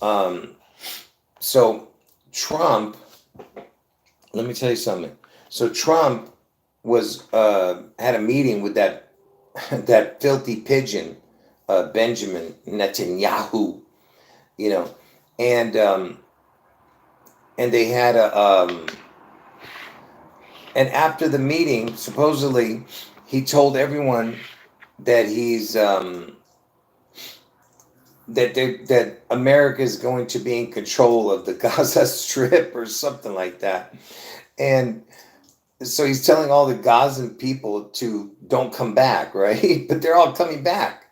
Um, so Trump, let me tell you something. So Trump was had a meeting with that that filthy pigeon, Benjamin Netanyahu, you know, and and they had a and after the meeting, supposedly, he told everyone that he's that America is going to be in control of the Gaza Strip or something like that, and so he's telling all the Gazan people to don't come back, right? But they're all coming back,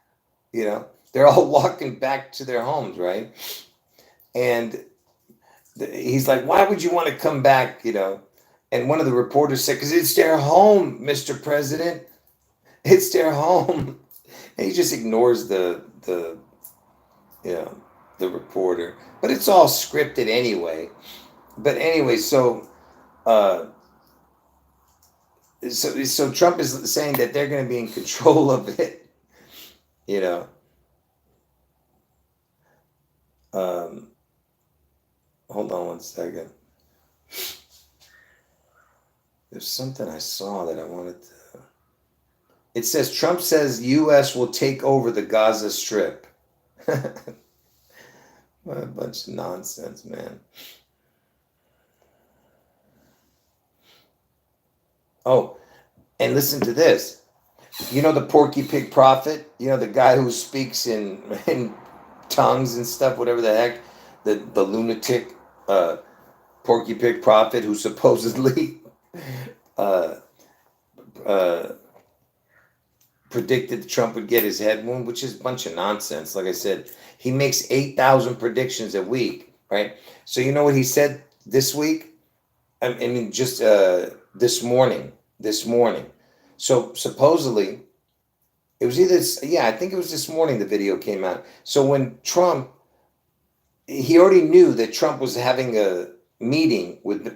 you know. They're all walking back to their homes, right? And he's like, "Why would you want to come back?" You know. And one of the reporters said, "Because it's their home, Mr. President. It's their home." And he just ignores the you know the reporter, but it's all scripted anyway. But anyway, uh, so Trump is saying that they're going to be in control of it. You know, um, hold on one second. There's something I saw that I wanted to. It says Trump says U.S. will take over the Gaza Strip. What a bunch of nonsense, man. Oh, and listen to this. You know the Porky Pig prophet? You know the guy who speaks in tongues and stuff, whatever the heck? The lunatic uh, Porky Pig prophet who supposedly uh, uh, predicted Trump would get his head wound, which is a bunch of nonsense. Like I said, he makes 8,000 predictions a week, right? So you know what he said this week? I mean, just this morning. This morning. So supposedly, it was either, yeah, I think it was this morning the video came out. So when Trump, he already knew that Trump was having a meeting with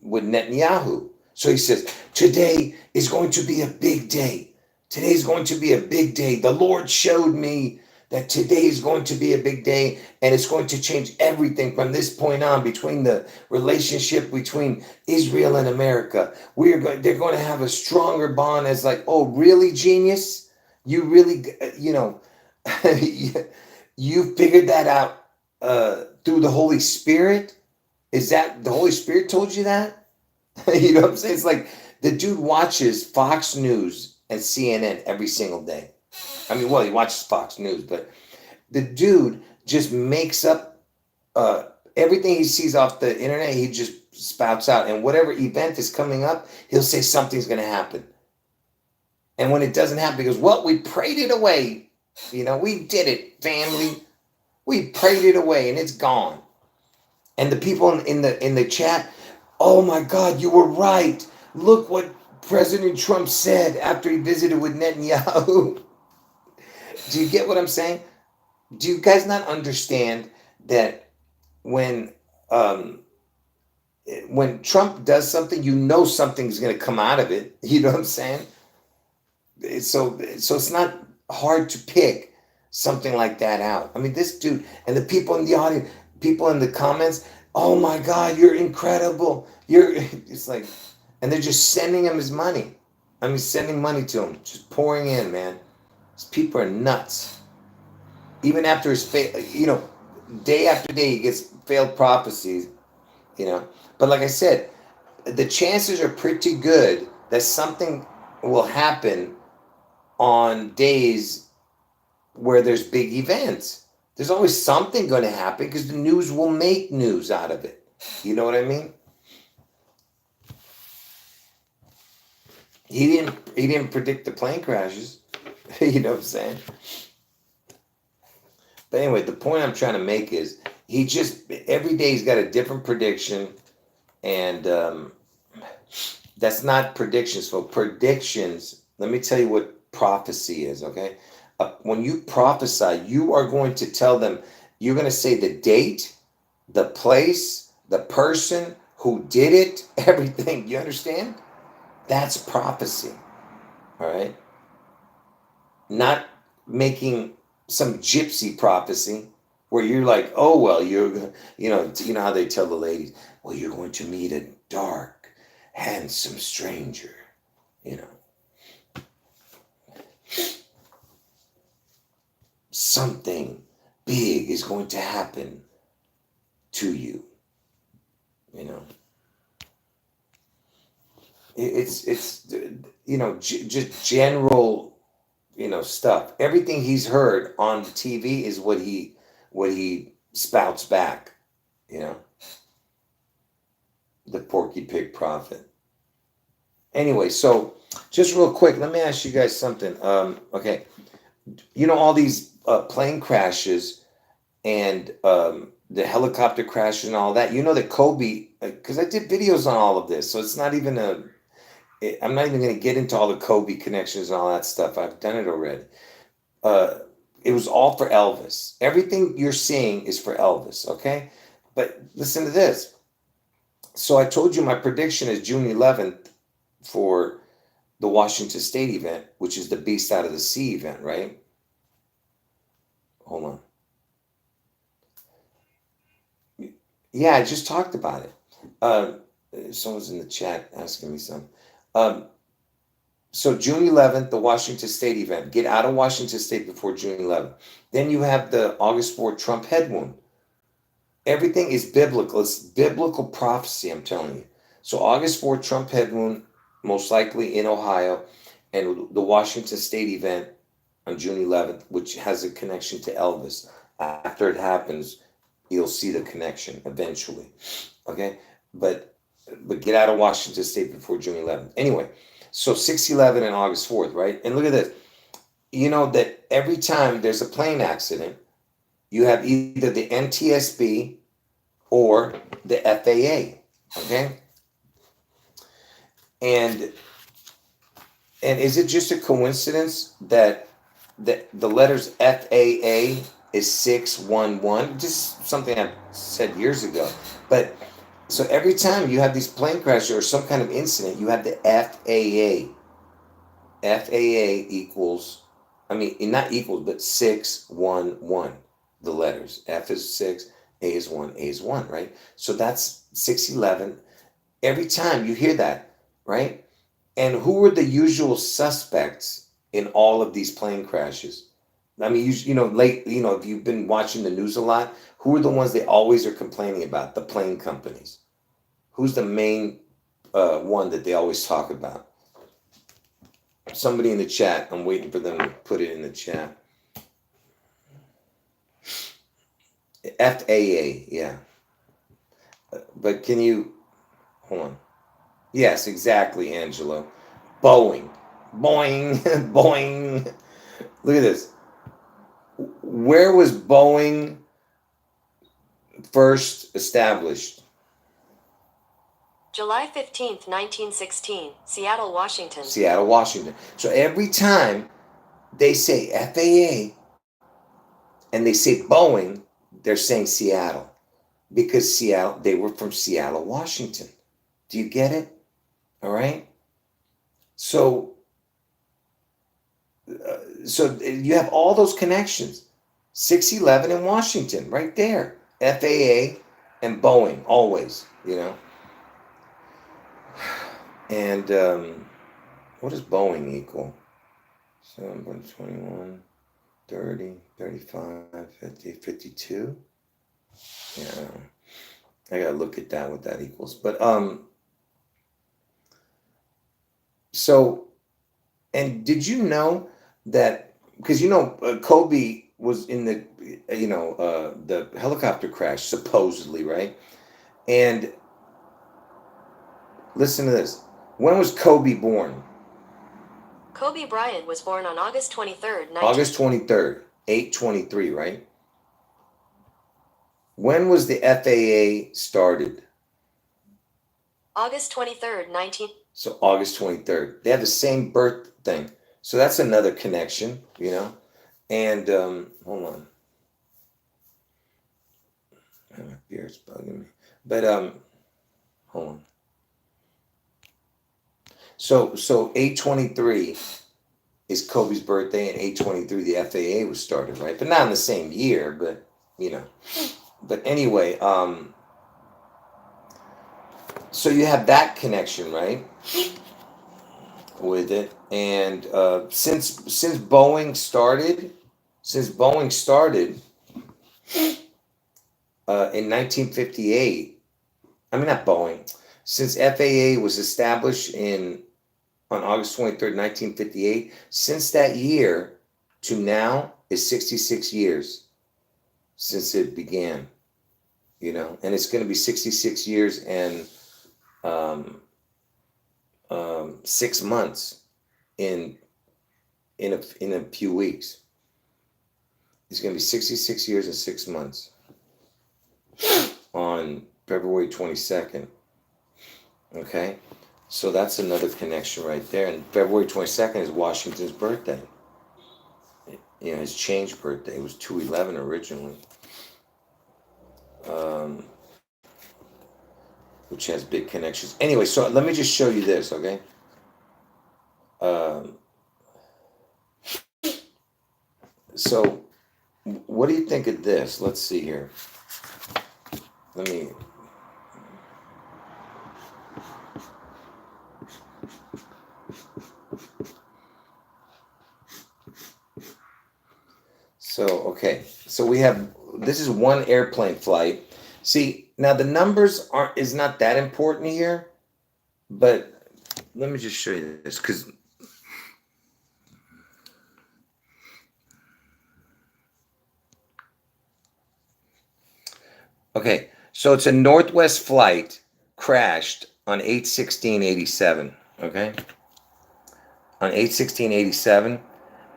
Netanyahu. So he says, today is going to be a big day. Today is going to be a big day. The Lord showed me that today is going to be a big day and it's going to change everything from this point on between the relationship between Israel and America. They're going to have a stronger bond as like, oh, really, genius? You really, you figured that out through the Holy Spirit? Is that the Holy Spirit told you that? You know what I'm saying? It's like the dude watches Fox News and CNN every single day. I mean, well, he watches Fox News, but the dude just makes up uh, everything he sees off the internet. He just spouts out, and whatever event is coming up, he'll say something's going to happen. And when it doesn't happen, he goes, "Well, we prayed it away. You know, we did it, family. We prayed it away, and it's gone." And the people in the chat, "Oh my God, you were right. Look what President Trump said after he visited with Netanyahu." Do you get what I'm saying? Do you guys not understand that when um, when Trump does something, you know something's going to come out of it. You know what I'm saying? So it's not hard to pick something like that out. I mean, this dude and the people in the audience, people in the comments, "Oh my God, you're incredible. You're." It's like, and they're just sending him his money. I mean, sending money to him, just pouring in, man. These people are nuts. Even after day after day, he gets failed prophecies. You know, but like I said, the chances are pretty good that something will happen on days where there's big events. There's always something going to happen because the news will make news out of it. You know what I mean? He didn't predict the plane crashes. You know what I'm saying? But anyway, the point I'm trying to make is he just every day he's got a different prediction, and that's not predictions. For predictions, let me tell you what prophecy is. Okay, when you prophesy, you are going to tell them. You're going to say the date, the place, the person who did it, everything. You understand? That's prophecy. All right, not making some gypsy prophecy. where you're like, oh well, you know how they tell the ladies, well, you're going to meet a dark, handsome stranger, you know, something big is going to happen to you, you know. It's you know, just general, you know, stuff. Everything he's heard on the TV is what he spouts back, you know. The Porky Pig prophet. Anyway, so just real quick, let me ask you guys something. Okay, you know all these plane crashes and the helicopter crashes and all that. You know that Kobe, because I did videos on all of this, so it's not even a. I'm not even going to get into all the Kobe connections and all that stuff. I've done it already. Uh, it was all for Elvis. Everything you're seeing is for Elvis, okay? But listen to this. So I told you my prediction is June 11th for the Washington State event, which is the Beast Out of the Sea event, right? Hold on. Yeah, I just talked about it. Someone's in the chat asking me something. Um, so June 11th, the Washington State event. Get out of Washington State before June 11th. Then you have the August 4th Trump head wound. Everything is biblical. It's biblical prophecy, I'm telling you. So August 4th Trump head wound, most likely in Ohio, and the Washington State event on June 11th, which has a connection to Elvis. After it happens, you'll see the connection eventually. Okay? But get out of Washington State before June 11th. Anyway, so 6/11 and August 4th, right? And look at this. You know that every time there's a plane accident, you have either the NTSB or the FAA, okay? And is it just a coincidence that the letters FAA is 611? Just something I said years ago. But so every time you have these plane crashes or some kind of incident, you have the FAA. FAA equals, I mean, not equals, but 611. The letters. F is 6, A is 1, A is 1, right? So that's 6/11. Every time you hear that, right? And who are the usual suspects in all of these plane crashes? I mean, you know, if you've been watching the news a lot, who are the ones they always are complaining about? The plane companies. Who's the main one that they always talk about? Somebody in the chat. I'm waiting for them to put it in the chat. FAA, yeah. But can you hold on? Yes, exactly, Angelo. Boeing. Boing, boing. Look at this. Where was Boeing first established? July 15th, 1916, Seattle, Washington. Seattle, Washington. So every time they say FAA and they say Boeing, they're saying Seattle. Because they were from Seattle, Washington. Do you get it? All right. So you have all those connections. 6/11 in Washington, right there. FAA and Boeing, always, you know. And what does Boeing equal? 7.21, 30, 35, 50, 52. Yeah, I gotta look at that, what that equals. But so, and did you know that, because you know Kobe was in the the helicopter crash supposedly, right? And listen to this. When was Kobe born? Kobe Bryant was born on August 23rd, August 23rd, 8/23, right? When was the FAA started? August 23rd, 19. So August 23rd. They have the same birth thing. So that's another connection, you know? And hold on. My beard's bugging me. But hold on. So 8/23 is Kobe's birthday, and 8/23 the FAA was started, right? But not in the same year, but you know. But anyway, so you have that connection, right, with it. And since Boeing started in 1958. I mean, not Boeing. Since FAA was established on August 23rd, 1958, since that year to now is 66 years since it began, and it's going to be 66 years and um, 6 months in a few weeks. It's going to be 66 years and 6 months on February 22nd. Okay, so that's another connection right there. And February 22nd is Washington's birthday. His changed birthday. It was 2/11 originally, which has big connections. Anyway, so let me just show you this, okay? So what do you think of this? Let's see here. Let me... So, okay. So this is one airplane flight. See, now the numbers is not that important here, but let me just show you this, because okay, so it's a Northwest flight crashed on 8/16/87, okay? On 8/16/87.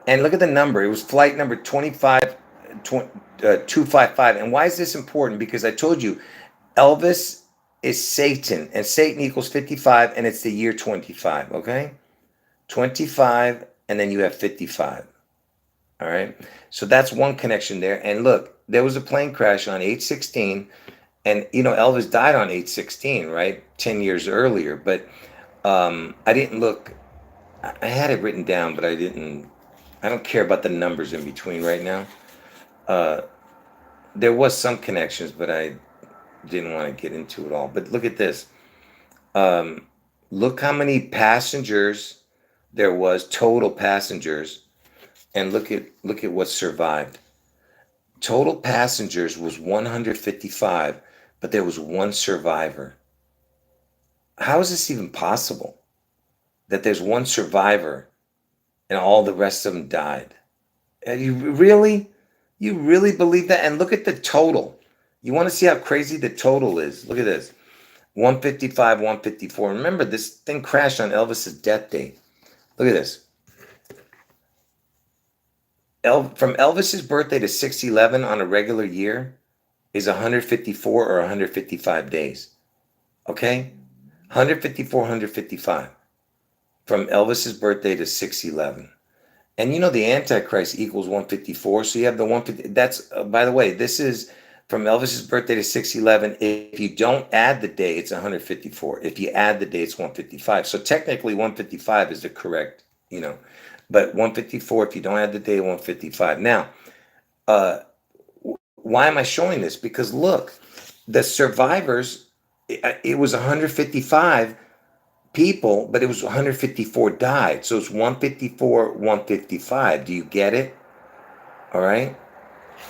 And look at the number. It was flight number 255. And why is this important? Because I told you, Elvis is Satan, and Satan equals 55, and it's the year 25, okay? 25, and then you have 55. All right? So that's one connection there. And look, there was a plane crash on 8/16, and Elvis died on 8/16, right? 10 years earlier. But I didn't look. I had it written down, but I don't care about the numbers in between right now. There was some connections, but I didn't want to get into it all. But look at this. Look how many passengers there was, total passengers, and look at what survived. Total passengers was 155, but there was one survivor. How is this even possible? That there's one survivor and all the rest of them died. You really believe that? And look at the total. You want to see how crazy the total is? Look at this. 155, 154. Remember, this thing crashed on Elvis's death date. Look at this. From Elvis's birthday to 6/11 on a regular year is 154 or 155 days. Okay? 154, 155. From Elvis's birthday to 6/11. And the Antichrist equals 154. So you have the 150. That's, by the way, this is from Elvis's birthday to 6/11. If you don't add the day, it's 154. If you add the day, it's 155. So technically 155 is the correct, but 154, if you don't add the day, 155. Now, why am I showing this? Because look, the survivors, it was 155 people, but it was 154 died. So it's 154, 155. Do you get it? All right.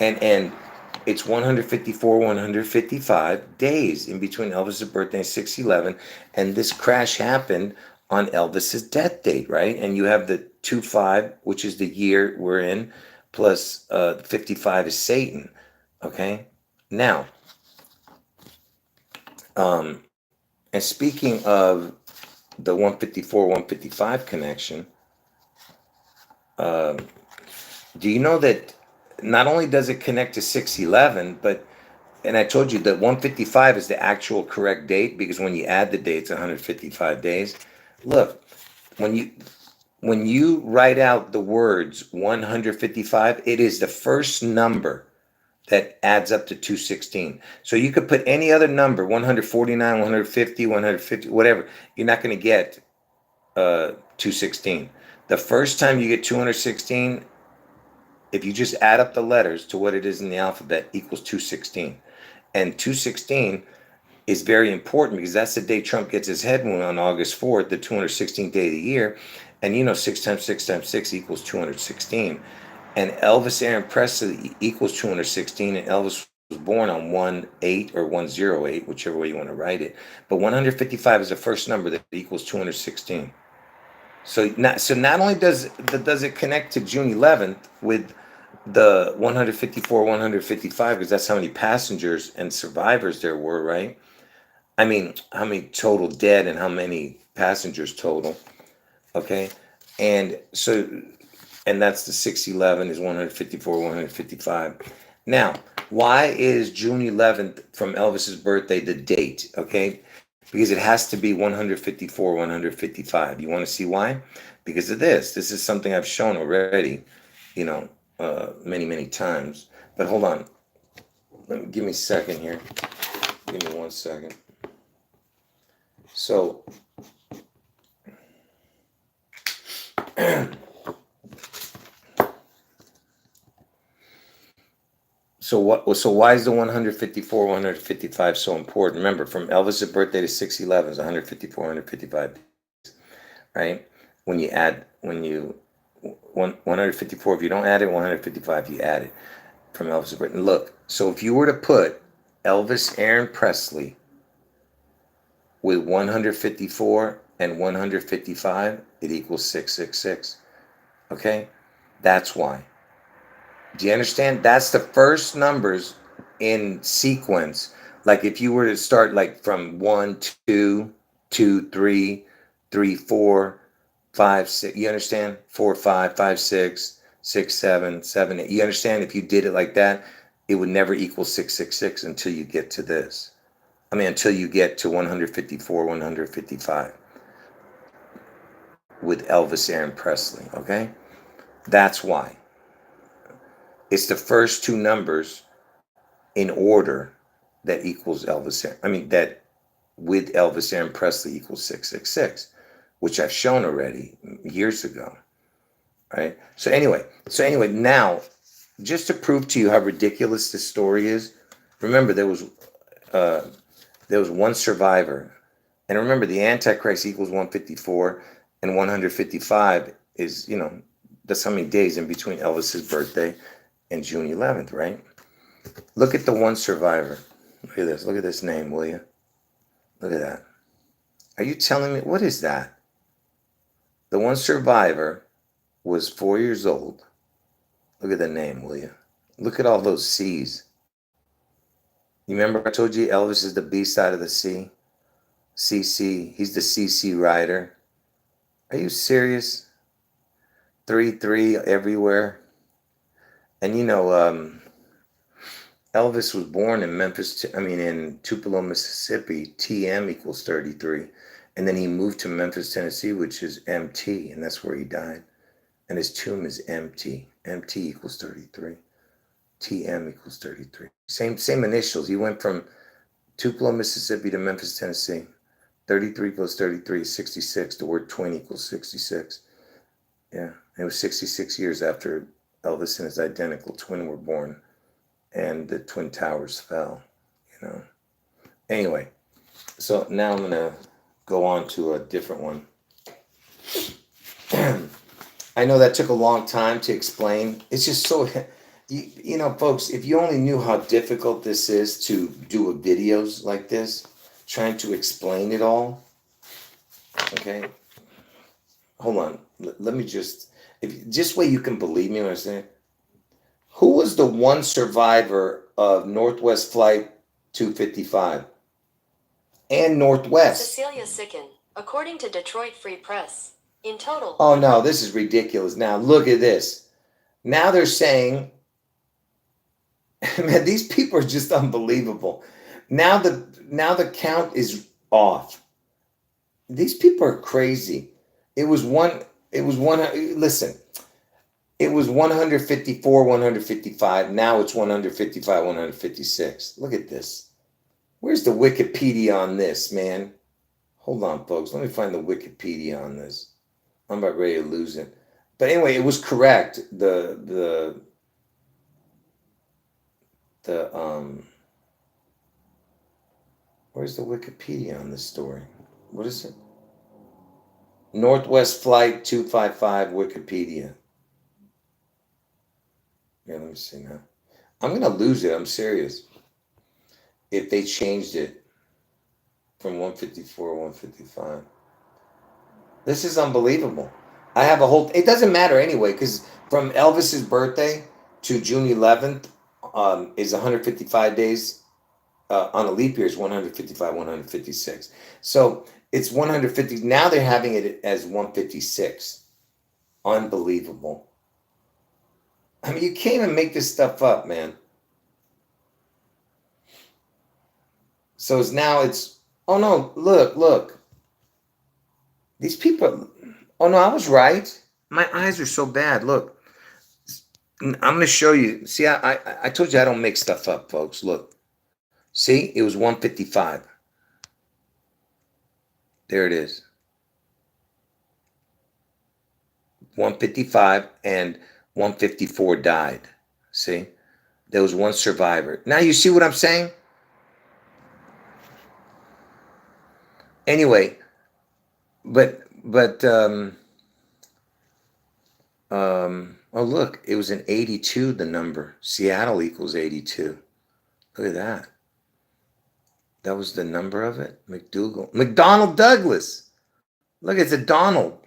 And it's 154, 155 days in between Elvis's birthday and 6/11. And this crash happened on Elvis's death date, right? And you have the 25, which is the year we're in, plus 55 is Satan. Okay. Now, and speaking of the 154, 155 connection, do you know that not only does it connect to 6/11, and I told you that 155 is the actual correct date, because when you add the dates, 155 days. Look, when you write out the words 155, it is the first number that adds up to 216. So you could put any other number, 149, 150, whatever. You're not going to get 216. The first time you get 216, if you just add up the letters to what it is in the alphabet, equals 216. And 216 is very important because that's the day Trump gets his head wound on August 4th, the 216th day of the year. And 6 times 6 times 6 equals 216. And Elvis Aaron Presley equals 216. And Elvis was born on 1/8 or 108, whichever way you want to write it. But 155 is the first number that equals 216. So not only does it connect to June 11th with the 154, 155, because that's how many passengers and survivors there were, right? I mean, how many total dead and how many passengers total, okay? And that's the 611 is 154, 155. Now, why is June 11th from Elvis's birthday the date, okay? Because it has to be 154, 155. You want to see why? Because of this. This is something I've shown already, many, many times. But hold on. Give me a second here. Give me 1 second. So, so why is the 154, 155 so important? Remember, from Elvis's birthday to 611 is 154, 155 days, right? When you 154, if you don't add it, 155, you add it from Elvis's birthday. Look, so if you were to put Elvis Aaron Presley with 154 and 155, it equals 666, okay? That's why. Do you understand? That's the first numbers in sequence. Like if you were to start like from 1, 2, 2, 3, 3, 4, 5, 6. You understand? 4, 5, 5, 6, 6, 7, 7, 8. You understand? If you did it like that, it would never equal 666 until you get to this. Until you get to 154, 155 with Elvis Aaron Presley. Okay, that's why. It's the first two numbers in order that equals that with Elvis Aaron Presley equals 666, which I've shown already years ago, right? So anyway, now, just to prove to you how ridiculous this story is, remember there was one survivor, and remember the Antichrist equals 154, and 155 is, that's how many days in between Elvis's birthday and June 11th, right? Look at the one survivor. Look at this. Look at this name, will you? Look at that. Are you telling me, what is that? The one survivor was 4 years old. Look at the name, will you? Look at all those C's. You remember I told you Elvis is the B side of the C? CC, he's the CC rider. Are you serious? 3 everywhere. And Elvis was born in in Tupelo, Mississippi. TM equals 33. And then he moved to Memphis, Tennessee, which is MT, and that's where he died. And his tomb is MT. MT equals 33. TM equals 33. Same initials. He went from Tupelo, Mississippi to Memphis, Tennessee. 33 plus 33 is 66. The word twin equals 66. Yeah, it was 66 years after Elvis and his identical twin were born, and the Twin Towers fell, Anyway, so now I'm going to go on to a different one. I know that took a long time to explain. It's just so, folks, if you only knew how difficult this is to do videos like this, trying to explain it all. Okay. Hold on. Let me just way you can believe me when I say it. Who was the one survivor of Northwest Flight 255 and Northwest? Cecilia Sicken, according to Detroit Free Press. In total. Oh no, this is ridiculous. Now look at this. Now they're saying, man, these people are just unbelievable. Now the count is off. These people are crazy. It was 154, 155. Now it's 155, 156. Look at this. Where's the Wikipedia on this, man? Hold on, folks. Let me find the Wikipedia on this. I'm about ready to lose it. But anyway, it was correct. The the where's the Wikipedia on this story? What is it? Northwest Flight 255 Wikipedia. Yeah, let me see now. I'm gonna lose it. I'm serious. If they changed it from 154 to 155. This is unbelievable. I have a whole. It doesn't matter anyway, because from Elvis's birthday to June 11th is 155 days. On a leap year is 155, 156. So it's 150. Now they're having it as 156. Unbelievable. I mean, you can't even make this stuff up, man. So it's now it's. Oh no! Look. These people. Oh no, I was right. My eyes are so bad. Look. I'm going to show you. See, I told you I don't make stuff up, folks. Look. See, it was 155. There it is. 155 and 154 died. See? There was one survivor. Now you see what I'm saying? Anyway, but oh look, it was an 82, the number. Seattle equals 82. Look at that. That was the number of it. McDonnell Douglas. Look, it's a Donald.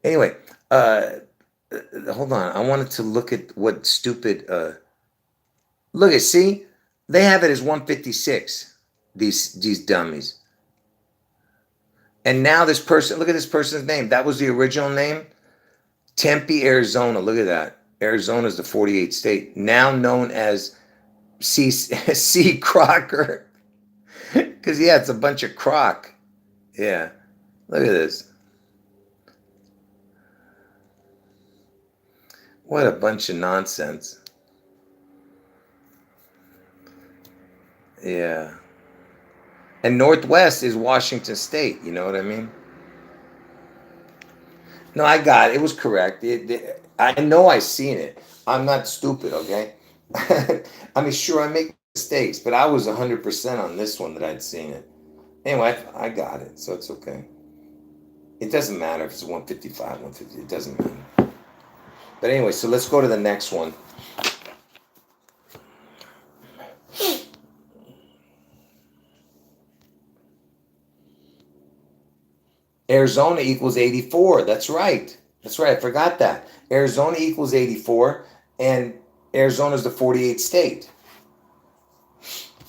Anyway, hold on. I wanted to look at what stupid. Look at, see, they have it as 156. These dummies. And now this person, look at this person's name. That was the original name. Tempe, Arizona. Look at that. Arizona is the 48th state, now known as C. Crocker. Because, yeah, it's a bunch of crock. Yeah. Look at this. What a bunch of nonsense. Yeah. And Northwest is Washington State. You know what I mean? No, I got it. It was correct. I know I seen it. I'm not stupid, okay? I mean, sure, I make mistakes, but I was 100% on this one that I'd seen it. Anyway, I got it, so it's okay. It doesn't matter if it's 155, 150. It doesn't matter. But anyway, so let's go to the next one. Arizona equals 84. That's right. That's right. I forgot that. Arizona equals 84, and Arizona is the 48th state.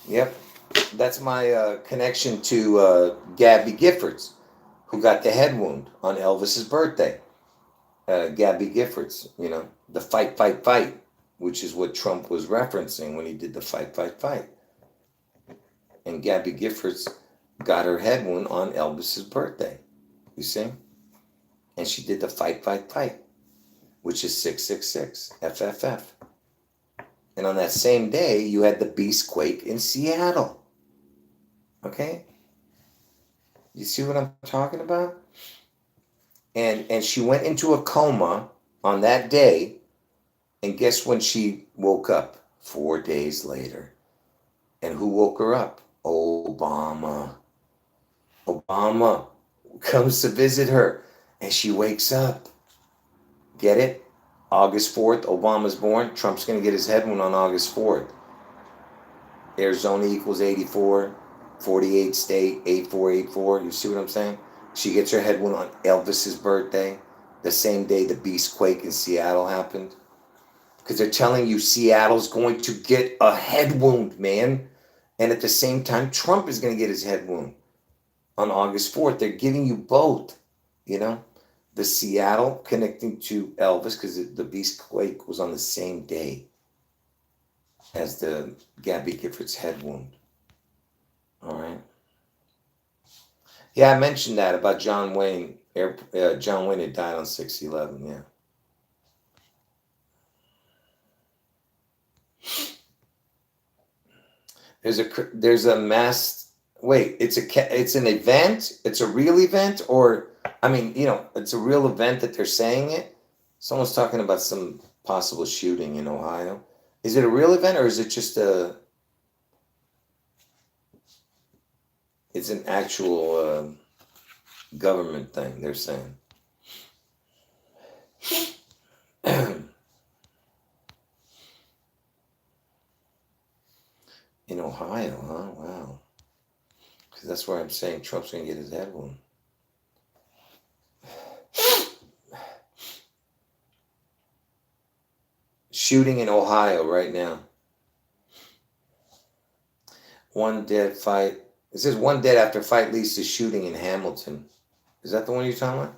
Yep. That's my connection to Gabby Giffords, who got the head wound on Elvis's birthday. Gabby Giffords, you know, the fight, which is what Trump was referencing when he did the fight. And Gabby Giffords got her head wound on Elvis's birthday. You see? And she did the fight, which is 666, FFF. And on that same day, you had the beast quake in Seattle. Okay? You see what I'm talking about? And she went into a coma on that day. And guess when she woke up? 4 days later. And who woke her up? Obama. Obama comes to visit her. And she wakes up. Get it? August 4th, Obama's born. Trump's going to get his head wound on August 4th. Arizona equals 84. 48 state, 8484. You see what I'm saying? She gets her head wound on Elvis's birthday. The same day the beast quake in Seattle happened. Because they're telling you Seattle's going to get a head wound, man. And at the same time, Trump is going to get his head wound on August 4th. They're giving you both, you know. The Seattle connecting to Elvis, because the beast quake was on the same day as the Gabby Giffords head wound. All right. Yeah, I mentioned that about John Wayne. John Wayne had died on 6/11. Yeah. There's a mass. Wait, it's an event. It's a real event, or I mean, you know, it's a real event that they're saying it. Someone's talking about some possible shooting in Ohio. Is it a real event or is it just it's an actual government thing, they're saying. In Ohio, huh? Wow. Because that's where I'm saying Trump's going to get his head wound. Shooting in Ohio right now. One dead fight. It says one dead after fight leads to shooting in Hamilton. Is that the one you're talking about?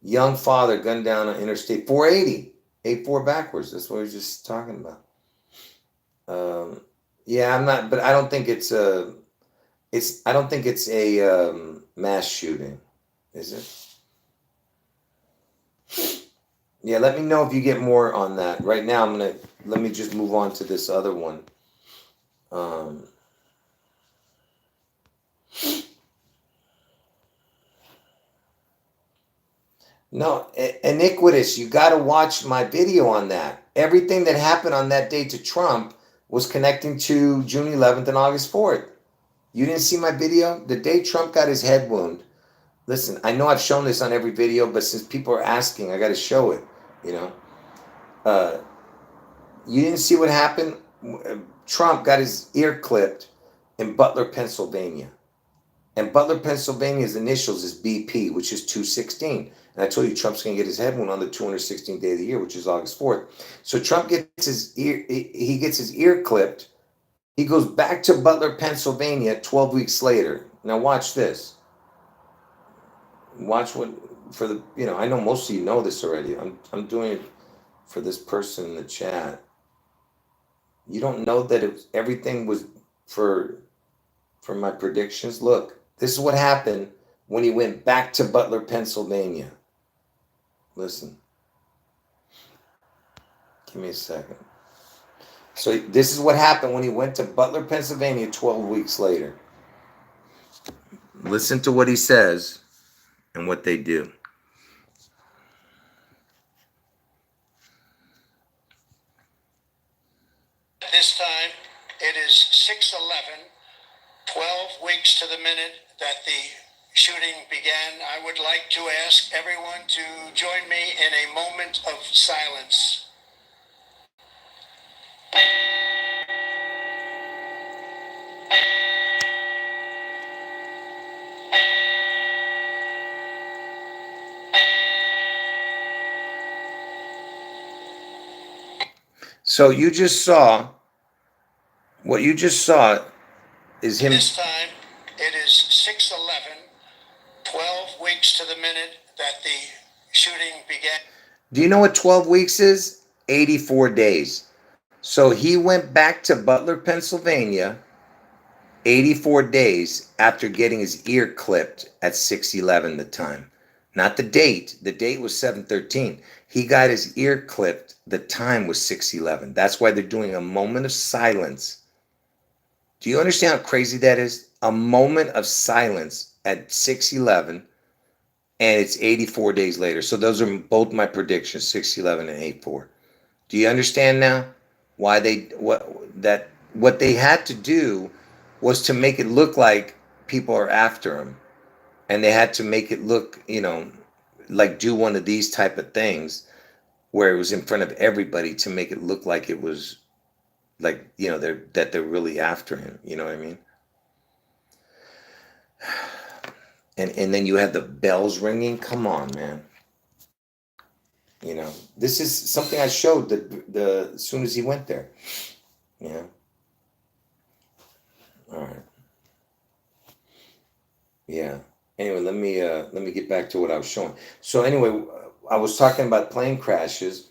Young father gunned down on Interstate 480. 84 backwards. That's what we were just talking about. Yeah, I'm not, but I don't think it's a mass shooting, is it? Yeah, let me know if you get more on that. Right now, let me just move on to this other one. No, iniquitous. You got to watch my video on that. Everything that happened on that day to Trump was connecting to June 11th and August 4th. You didn't see my video? The day Trump got his head wound. Listen, I know I've shown this on every video, but since people are asking, I got to show it, you know. You didn't see what happened? Trump got his ear clipped in Butler, Pennsylvania. And Butler, Pennsylvania's initials is BP, which is 216. And I told you Trump's going to get his head wound on the 216th day of the year, which is August 4th. So Trump gets his ear clipped. He goes back to Butler, Pennsylvania 12 weeks later. Now watch this. Watch what I know most of you know this already. I'm doing it for this person in the chat. You don't know that everything was for my predictions? Look, this is what happened when he went back to Butler, Pennsylvania. Listen. Give me a second. So this is what happened when he went to Butler, Pennsylvania 12 weeks later. Listen to what he says and what they do. This time, it is 6/11, 12 weeks to the minute that the shooting began. I would like to ask everyone to join me in a moment of silence. So what you just saw is him. This time, it is 6/11, 12 weeks to the minute that the shooting began. Do you know what 12 weeks is? 84 days. So he went back to Butler, Pennsylvania 84 days after getting his ear clipped at 6/11 the time. Not the date. The date was 7/13. He got his ear clipped. The time was 6/11. That's why they're doing a moment of silence. Do you understand how crazy that is? A moment of silence at 6/11, and it's 84 days later. So those are both my predictions, 6/11 and 8/4. Do you understand now why what they had to do was to make it look like people are after him, and they had to make it look, like do one of these type of things where it was in front of everybody to make it look like it was like, they're really after him. You know what I mean? And then you have the bells ringing. Come on, man. This is something I showed as soon as he went there. Yeah. All right. Yeah. Anyway, let me get back to what I was showing. So anyway, I was talking about plane crashes,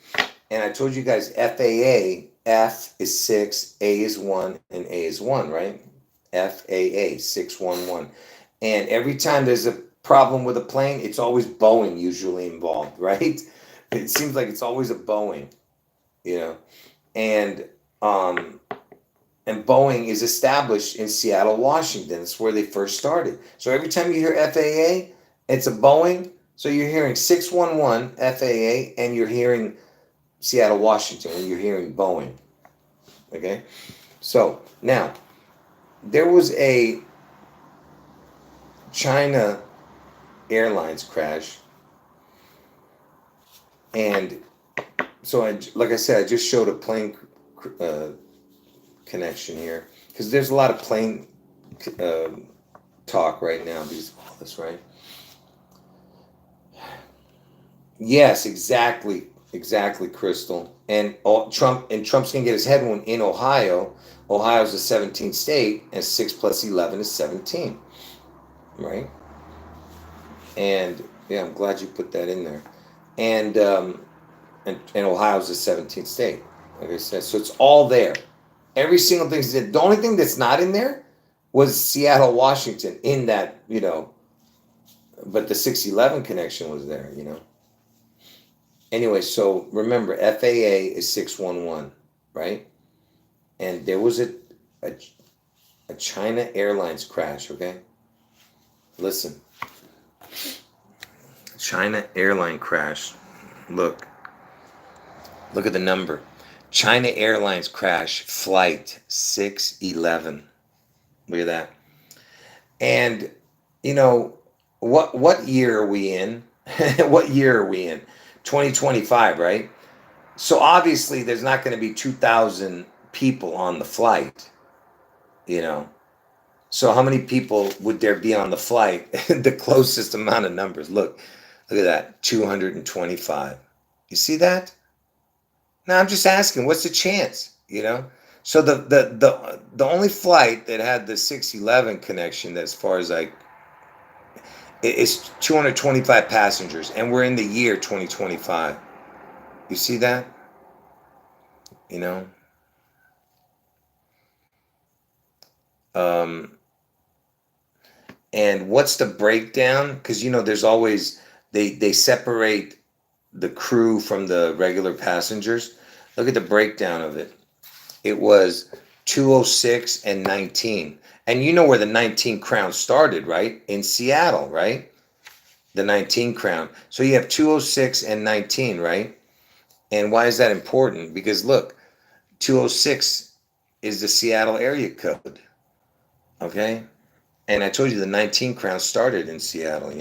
and I told you guys FAA, F is 6, A is 1, and A is 1, right? FAA 611. And every time there's a problem with a plane, it's always Boeing usually involved, right? It seems like it's always a Boeing, and Boeing is established in Seattle, Washington. It's where they first started. So every time you hear FAA, it's a Boeing. So you're hearing 611 FAA, and you're hearing Seattle, Washington, and you're hearing Boeing. Okay? So, now, there was a China Airlines crash, and so like I said, I just showed a plane connection here, because there's a lot of plane talk right now because of all this, right? Yes, exactly, Crystal. And Trump's gonna get his head wound in Ohio. Ohio's a 17th state, and 6 plus 11 is 17, right? And yeah, I'm glad you put that in there. And Ohio's the 17th state, like I said. So it's all there. Every single thing. The only thing that's not in there was Seattle, Washington, in that, but the 611 connection was there, Anyway, so remember, FAA is 611, right? And there was a China Airlines crash, okay? Listen. China airline crash. Look at the number. China Airlines crash, flight 611. Look at that. And, what year are we in? What year are we in? 2025, right? So obviously there's not going to be 2,000 people on the flight, So how many people would there be on the flight? The closest amount of numbers. Look at that, 225. You see that? Now I'm just asking, what's the chance? So the only flight that had the 611 connection, as far as it's 225 passengers, and we're in the year 2025. You see that? And what's the breakdown? Because there's always they separate the crew from the regular passengers. Look at the breakdown of it. It was 206 and 19. And you know where the 19 Crown started, right? In Seattle, right? The 19 Crown. So you have 206 and 19, right? And why is that important? Because look, 206 is the Seattle area code. Okay? And I told you the 19 Crown started in Seattle,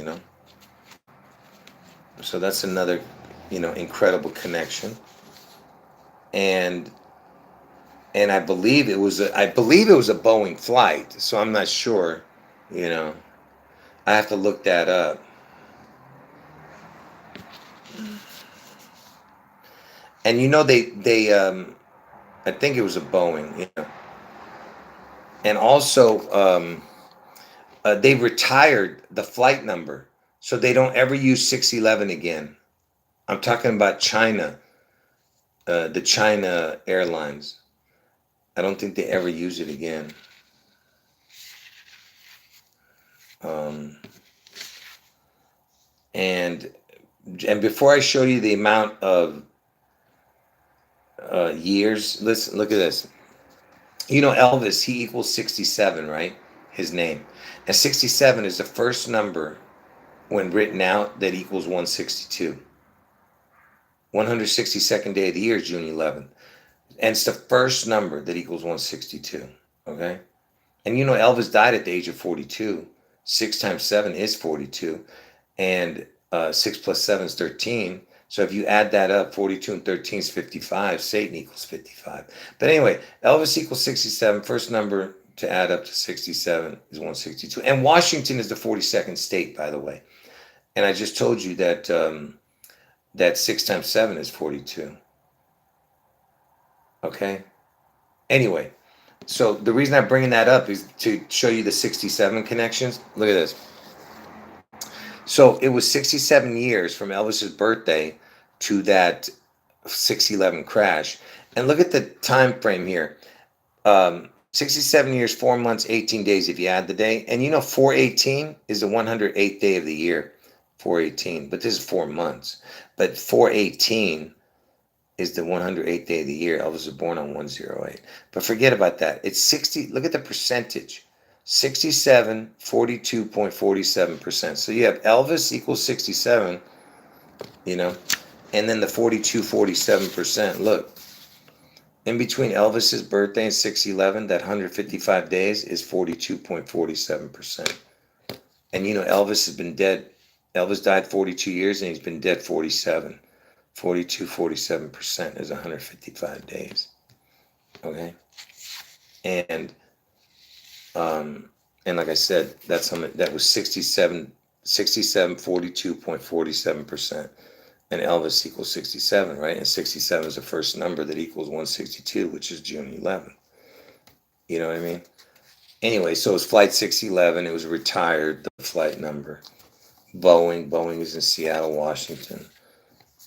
So that's another, incredible connection. And I believe it was a Boeing flight, so I'm not sure, I have to look that up. And they I think it was a Boeing, And also they retired the flight number, so they don't ever use 611 again. I'm talking about China, the China Airlines. I don't think they ever use it again. And before I show you the amount of years, listen, look at this. Elvis, he equals 67, right? His name. And 67 is the first number when written out that equals 162. 162nd day of the year is June 11th. And it's the first number that equals 162. Okay? And Elvis died at the age of 42. 6 times 7 is 42. And 6 plus 7 is 13. So if you add that up, 42 and 13 is 55. Satan equals 55. But anyway, Elvis equals 67. First number to add up to 67 is 162. And Washington is the 42nd state, by the way. And I just told you that that 6 times 7 is 42. Okay? Anyway, so the reason I'm bringing that up is to show you the 67 connections. Look at this. So it was 67 years from Elvis's birthday to that 611 crash. And look at the time frame here. 67 years, 4 months, 18 days if you add the day. And 418 is the 108th day of the year. 418. But this is 4 months. But 418 is the 108th day of the year. Elvis was born on 108. But forget about that. It's 60. Look at the percentage. 67, 42.47%. So you have Elvis equals 67, and then the 42, 47%. Look, In between Elvis's birthday and 6/11, that 155 days is 42.47%. And you know, Elvis has been dead. Elvis died 42 years and he's been dead 47. 47% is 155 days. Okay. And like I said, that was 42.47%. And Elvis equals 67, right? And 67 is the first number that equals 162, which is June 11th. You know what I mean? Anyway, so it was Flight 611. It was retired, the flight number. Boeing is in Seattle, Washington.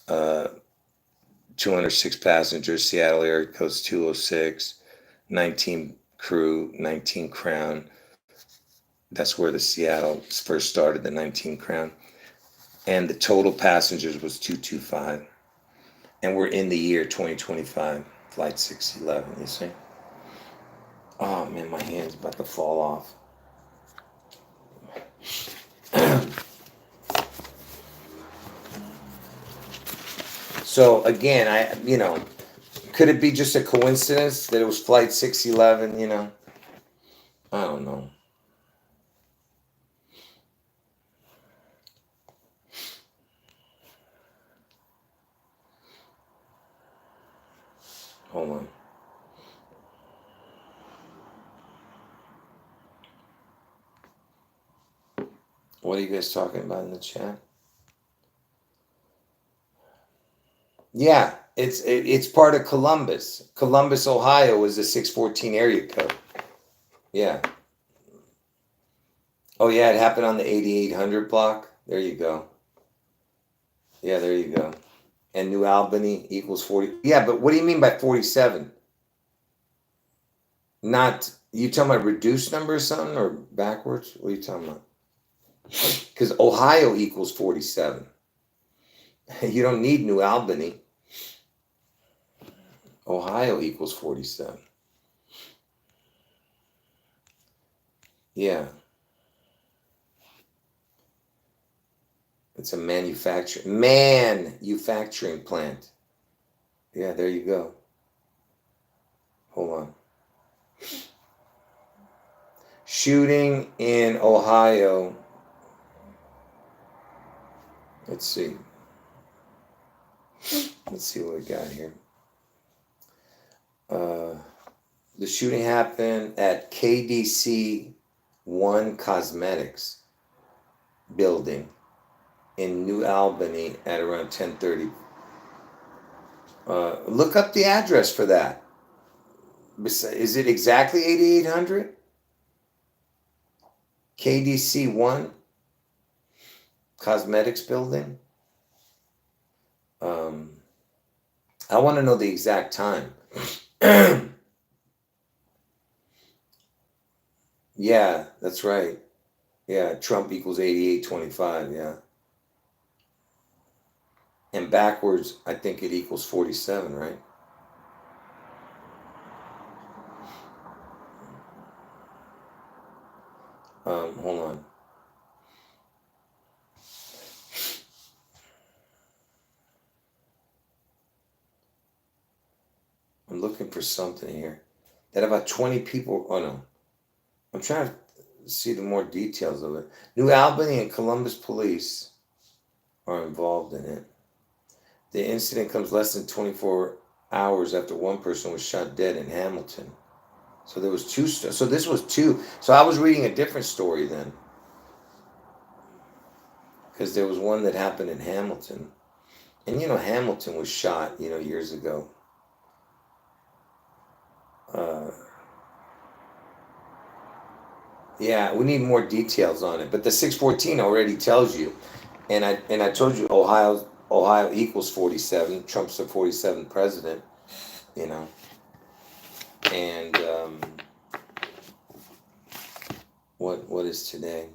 206 passengers, Seattle Air Codes 206. 19 crew, 19 Crown. That's where the Seattle first started, the 19 Crown. And the total passengers was 225. And we're in the year 2025, Flight 611, you see? Oh, man, my hand's about to fall off. So, again, could it be just a coincidence that it was Flight 611, I don't know. Hold on. What are you guys talking about in the chat? Yeah, it's part of Columbus. Columbus, Ohio is a 614 area code. Yeah. Oh, yeah, it happened on the 8800 block. There you go. Yeah, there you go. And New Albany equals 40. Yeah, but what do you mean by 47? Not, you talking about reduced number or something, or backwards? What are you talking about? Because Ohio equals 47. You don't need New Albany. Ohio equals 47. Yeah. It's a manufacturing plant. Yeah, there you go. Hold on. Shooting in Ohio. Let's see. Let's see what we got here. The shooting happened at KDC 1 Cosmetics building in New Albany at around 10:30. Look up the address for that. Is it exactly 8800? KDC 1 Cosmetics building? I want to know the exact time. Yeah, that's right. Yeah, Trump equals 8825, yeah. And backwards, I think it equals 47, right? Hold on. I'm looking for something here. That about 20 people, oh no. I'm trying to see the more details of it. New Albany and Columbus police are involved in it. The incident comes less than 24 hours after one person was shot dead in Hamilton. So there was two. So this was two. So I was reading a different story then. Because there was one that happened in Hamilton. And Hamilton was shot, years ago. Yeah, we need more details on it. But the 614 already tells you. And I told you Ohio equals 47. Trump's the 47th president, And what is today?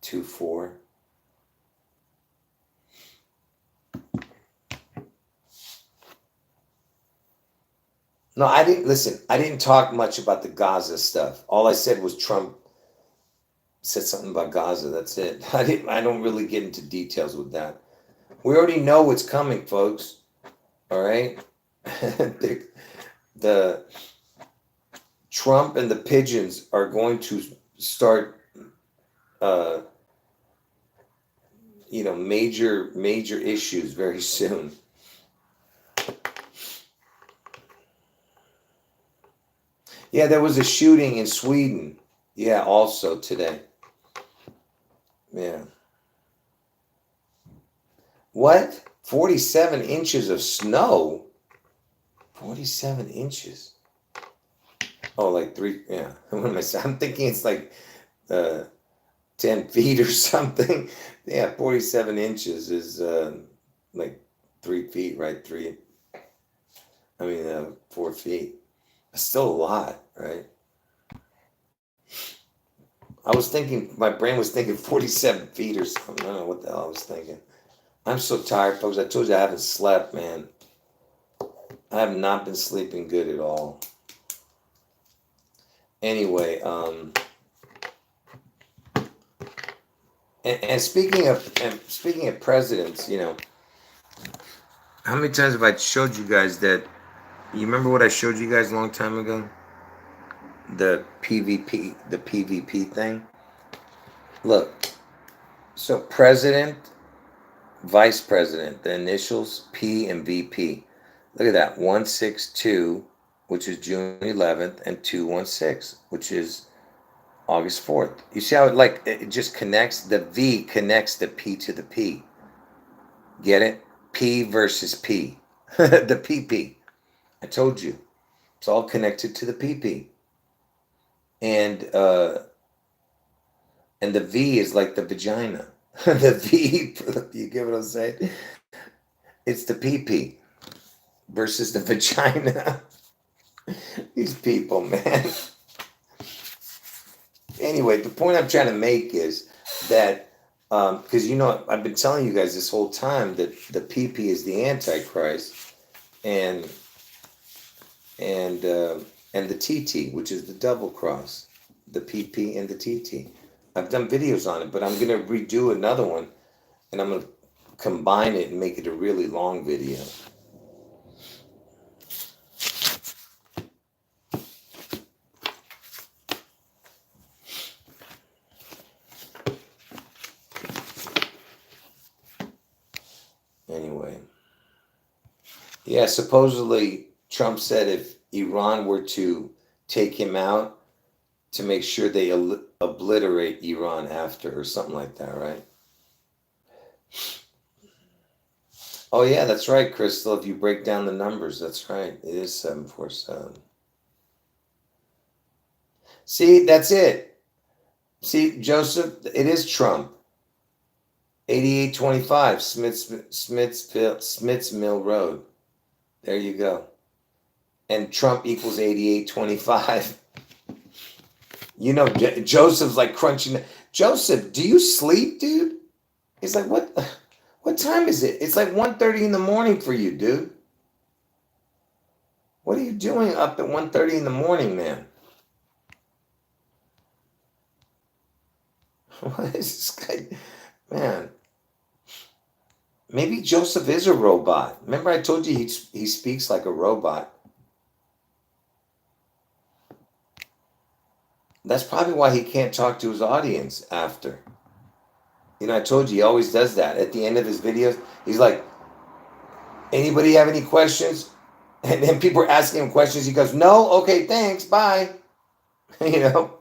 2/4. No, I didn't talk much about the Gaza stuff. All I said was Trump said something about Gaza. That's it. I don't really get into details with that. We already know what's coming, folks. All right? the Trump and the pigeons are going to start, uh, major issues very soon. Yeah, there was a shooting in Sweden. Yeah, also today. Yeah. What? 47 inches of snow? 47 inches. Oh, like three. Yeah. What am I saying? I'm thinking it's like 10 feet or something. Yeah, 47 inches is like 3 feet, right? 4 feet. That's still a lot, right? My brain was thinking 47 feet or something. I don't know what the hell I was thinking. I'm so tired, folks. I told you I haven't slept, man. I have not been sleeping good at all. Anyway, and speaking of presidents, how many times have I showed you guys that? You remember what I showed you guys a long time ago? The PVP thing. Look, so president, vice president, the initials P and VP. Look at that, 162, which is June 11th, and 216, which is August 4th. You see how it just connects? The V connects the P to the P. Get it? P versus P. The PP. I told you. It's all connected to the PP. And the V is like the vagina. The V, you get what I'm saying? It's the PP versus the vagina. These people, man. Anyway, the point I'm trying to make is that because I've been telling you guys this whole time that the PP is the Antichrist, and the TT, which is the double cross, the PP and the TT. I've done videos on it, but I'm gonna redo another one, and I'm gonna combine it and make it a really long video. Anyway, yeah, supposedly Trump said if Iran were to take him out, to make sure they obliterate Iran after, or something like that, right? Oh yeah, that's right, Crystal. If you break down the numbers, that's right. It is 747. See, that's it. See, Joseph, it is Trump. 8825 Smiths Mill Road. There you go. And Trump equals 8825. Joseph's like crunching. Joseph, do you sleep, dude? He's like, what time is it? It's like 1:30 in the morning for you, dude. What are you doing up at 1:30 in the morning, man? What is this guy? Man, maybe Joseph is a robot. Remember I told you he speaks like a robot. That's probably why he can't talk to his audience after. I told you he always does that. At the end of his videos, he's like, anybody have any questions? And then people are asking him questions. He goes, no, okay, thanks, bye. He does,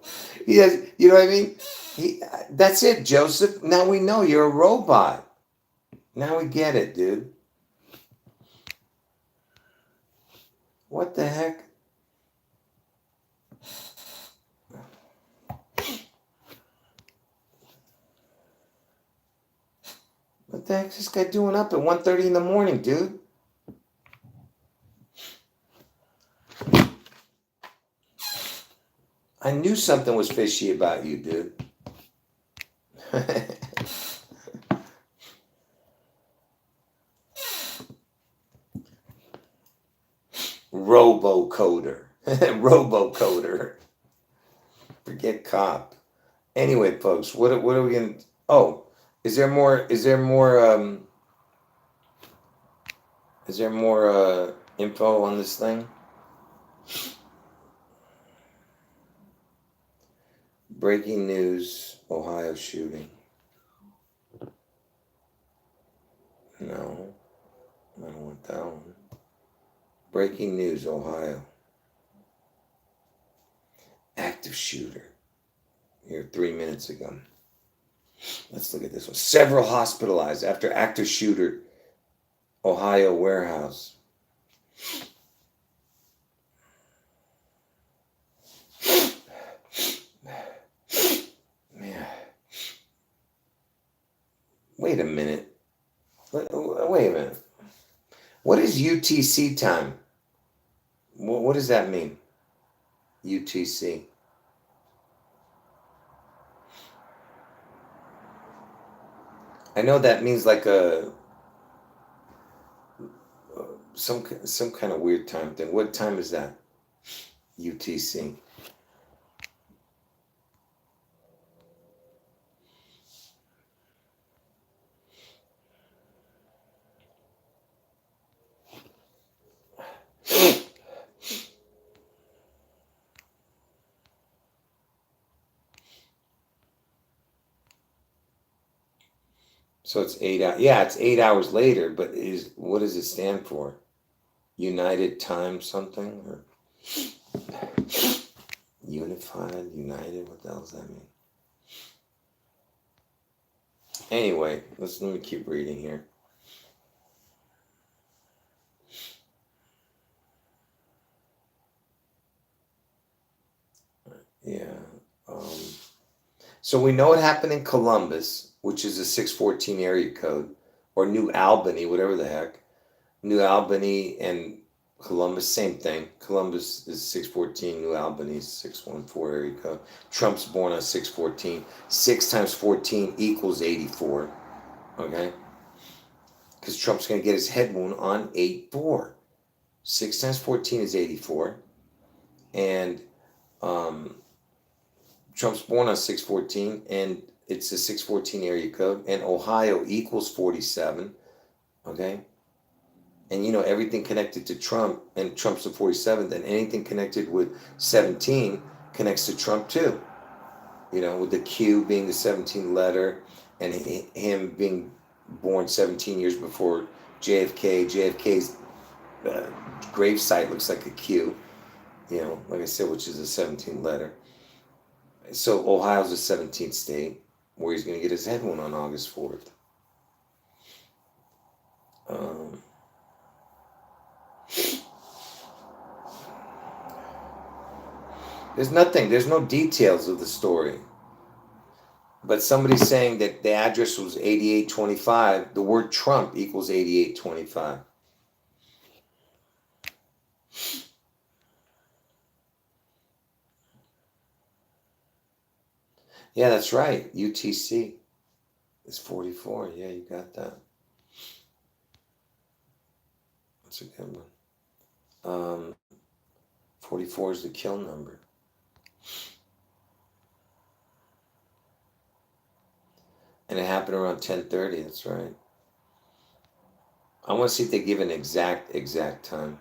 you know what I mean? That's it, Joseph. Now we know you're a robot. Now we get it, dude. What the heck? What the heck is this guy doing up at 1:30 in the morning, dude? I knew something was fishy about you, dude. Robocoder. Robocoder. Forget cop. Anyway, folks, what are we gonna? Oh, is there more? info on this thing? Breaking news, Ohio shooting. No, I don't want that one. Breaking news, Ohio. Active shooter. Here 3 minutes ago. Let's look at this one. Several hospitalized after active shooter, Ohio warehouse. Man. Wait a minute. Wait a minute. What is UTC time? What does that mean? UTC. I know that means like some kind of weird time thing. What time is that? UTC. So it's 8 hours. Yeah, it's 8 hours later. But what does it stand for? United Time something or unified, united? What the hell does that mean? Anyway, let me keep reading here. Yeah. So we know it happened in Columbus, which is a 614 area code, or New Albany, whatever the heck. New Albany and Columbus, same thing. Columbus is 614, New Albany is 614 area code. Trump's born on 614. 6 times 14 equals 84. Okay? Because Trump's going to get his head wound on 8-4. 6 times 14 is 84. And Trump's born on 614, and it's a 614 area code, and Ohio equals 47, okay? And you know, everything connected to Trump, and Trump's the 47th, and anything connected with 17 connects to Trump too. You know, with the Q being the 17th letter, and him being born 17 years before JFK. JFK's gravesite looks like a Q, you know, like I said, which is a 17th letter. So Ohio's the 17th state where he's going to get his head wound on August 4th. There's no details of the story. But somebody's saying that the address was 8825. The word Trump equals 8825. Yeah, that's right. UTC is 44. Yeah, you got that. That's a good one. 44 is the kill number. And it happened around 10:30. That's right. I want to see if they give an exact time.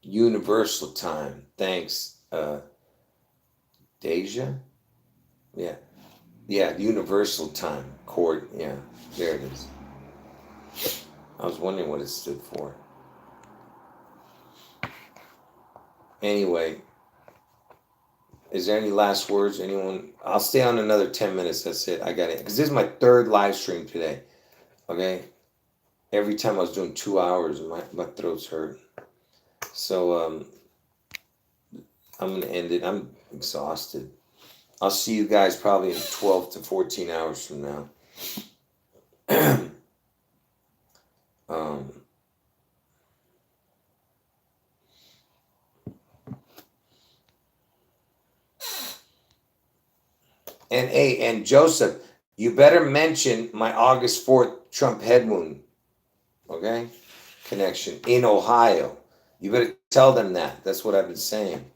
Universal time. Thanks, Deja. Yeah. Yeah, universal time. Court. Yeah, there it is. I was wondering what it stood for. Anyway, is there any last words? Anyone? I'll stay on another 10 minutes. That's it. I got it. Because this is my third live stream today. Okay? Every time I was doing 2 hours, my throat's hurt. So I'm going to end it. I'm exhausted. I'll see you guys probably in 12 to 14 hours from now. And Joseph, you better mention my August 4th Trump head wound. Okay? connection in Ohio. You better tell them that. That's what I've been saying.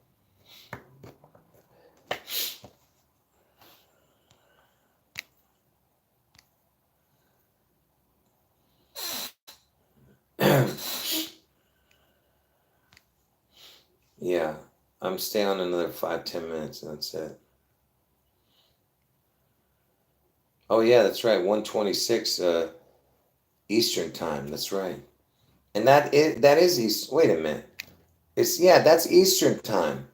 Yeah, I'm staying on another 5-10 minutes, and that's it. Oh yeah, that's right. 1:26 Eastern time. That's right. And that is East. Wait a minute. That's Eastern time.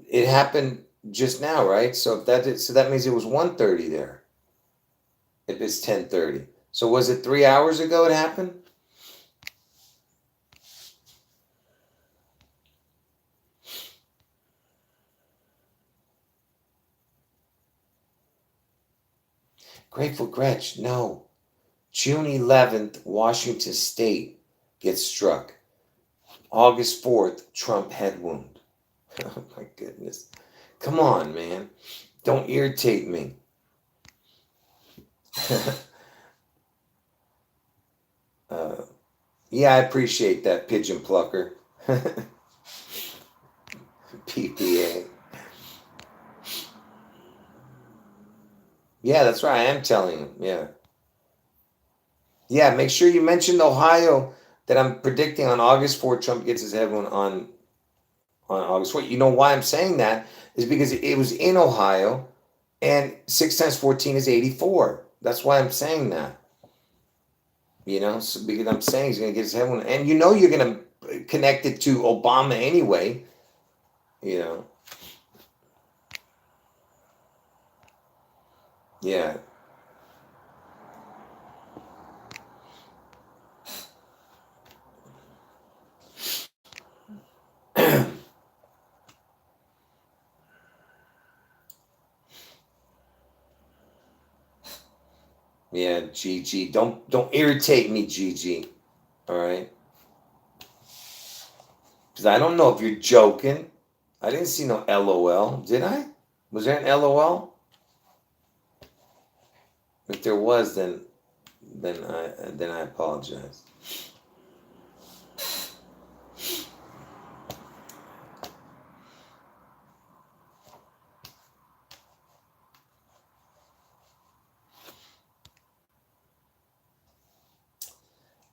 It happened just now, right? So that means it was 1:30 there. If it's 10:30. So was it 3 hours ago it happened? Grateful Gretch, no. June 11th, Washington State gets struck. August 4th, Trump head wound. Oh my goodness. Come on, man. Don't irritate me. Yeah, I appreciate that, pigeon plucker. PPA. Yeah, that's right. I am telling him. Yeah. Yeah, make sure you mention Ohio that I'm predicting on August 4th, Trump gets his head wound on August 4th. You know why I'm saying that is because it was in Ohio and 6 times 14 is 84. That's why I'm saying that. So because I'm saying he's going to get his head wound. And you're going to connect it to Obama anyway. Yeah. Yeah, GG. Don't irritate me, GG. All right? Because I don't know if you're joking. I didn't see no LOL. Did I? Was there an LOL? If there was, then I apologize.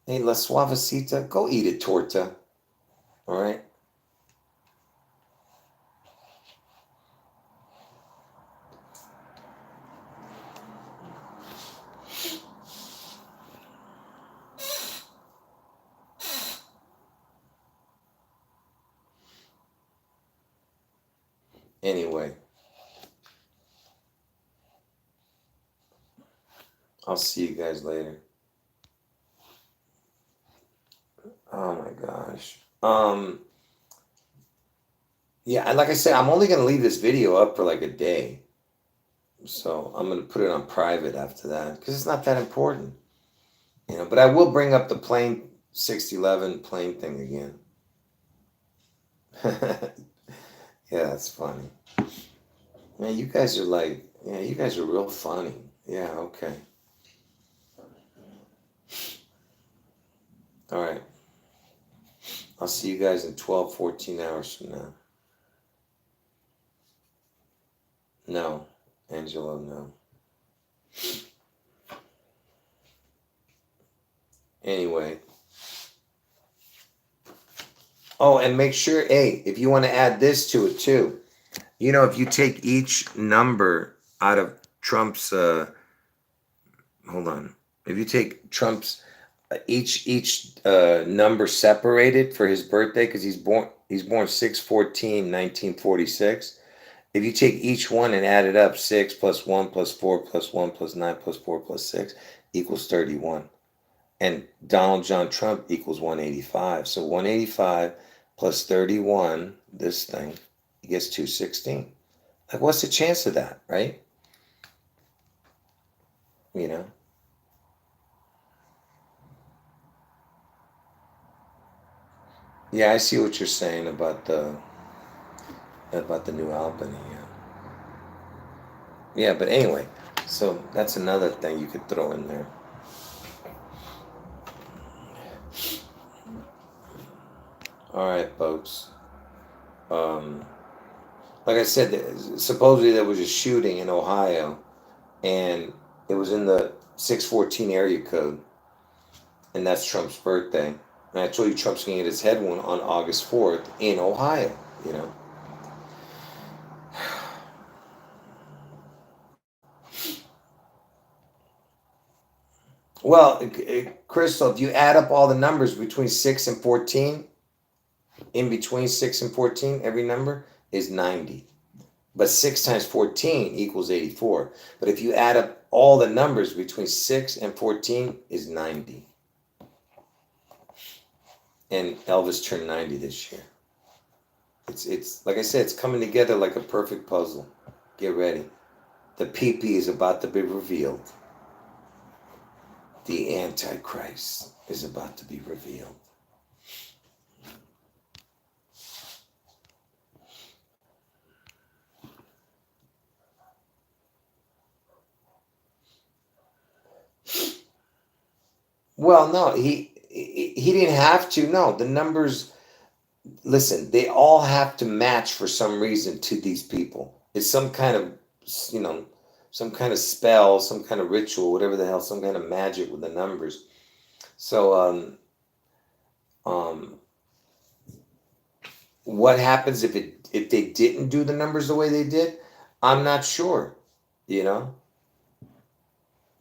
Hey, La Suavecita, go eat a torta. All right? Anyway, I'll see you guys later. Oh my gosh. Yeah, like I said, I'm only gonna leave this video up for like a day. So I'm gonna put it on private after that because it's not that important. But I will bring up the plane 611 plane thing again. Yeah, that's funny. Man, you guys are real funny. Yeah, okay. All right. I'll see you guys in 12, 14 hours from now. No, Angelo, no. Anyway. Oh, and make sure, hey, if you want to add this to it too, if you take each number out of Trump's, hold on, if you take Trump's each number separated for his birthday, because he's born 6/14/1946. If you take each one and add it up, 6 plus 1 plus 4 plus 1 plus 9 plus 4 plus 6 equals 31. And Donald John Trump equals 185. So 185 plus 31, this thing, he gets 216. Like, what's the chance of that, right? Yeah, I see what you're saying about the New Albany. Yeah, but anyway, so that's another thing you could throw in there. All right, folks. Like I said, supposedly there was a shooting in Ohio, and it was in the 614 area code, and that's Trump's birthday. And I told you Trump's gonna get his head one on August 4th in Ohio. You know. Well, Crystal, if you add up all the numbers between 6 and 14, in between 6 and 14, every number is 90. But 6 times 14 equals 84. But if you add up all the numbers between 6 and 14 is 90. And Elvis turned 90 this year. It's like I said, it's coming together like a perfect puzzle. Get ready. The PP is about to be revealed. The Antichrist is about to be revealed. Well, no, he didn't have to. No, the numbers. Listen, they all have to match for some reason to these people. It's some kind of, you know, some kind of spell, some kind of ritual, whatever the hell, some kind of magic with the numbers. So, what happens if they didn't do the numbers the way they did? I'm not sure. You know,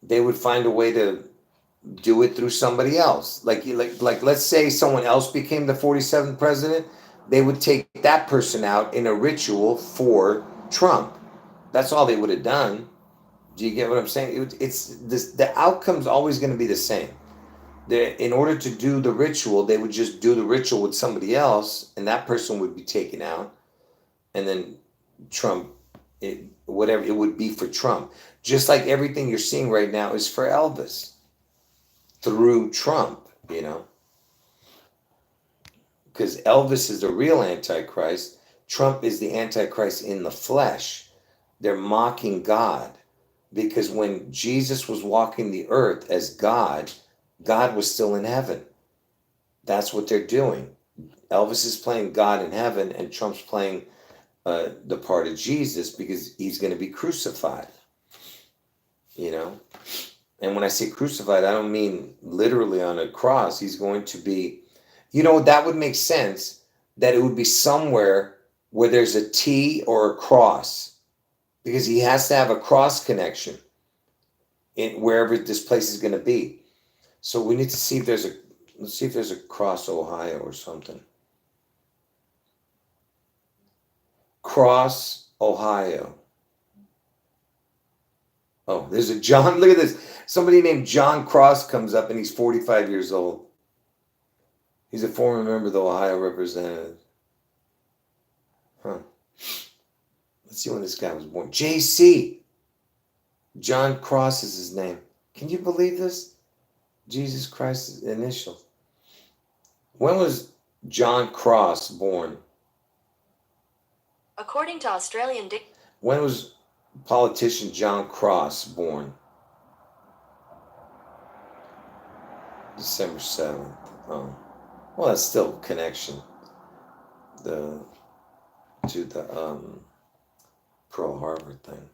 they would find a way to do it through somebody else. Like let's say someone else became the 47th president, they would take that person out in a ritual for Trump. That's all they would have done. Do you get what I'm saying? It's this. The outcome's always going to be the same. In order to do the ritual, they would just do the ritual with somebody else, and that person would be taken out, and then Trump, whatever it would be for Trump. Just like everything you're seeing right now is for Elvis through Trump, you know, because Elvis is the real Antichrist. Trump is the Antichrist in the flesh. They're mocking God because when Jesus was walking the earth as God, God was still in heaven. That's what they're doing. Elvis is playing God in heaven, and Trump's playing the part of Jesus because he's going to be crucified, you know. And when I say crucified, I don't mean literally on a cross. He's going to be, you know, that would make sense that it would be somewhere where there's a T or a cross, because he has to have a cross connection in wherever this place is going to be. So we need to see if there's let's see if there's a Cross, Ohio or something. Cross, Ohio. Oh, there's a John. Look at this. Somebody named John Cross comes up, and he's 45 years old. He's a former member of the Ohio Representative. Huh. Let's see when this guy was born. JC. John Cross is his name. Can you believe this? Jesus Christ's initials. When was John Cross born? According to Australian When was politician John Cross born? December 7th. Oh. Well, that's still connection. To the Pearl Harbor thing.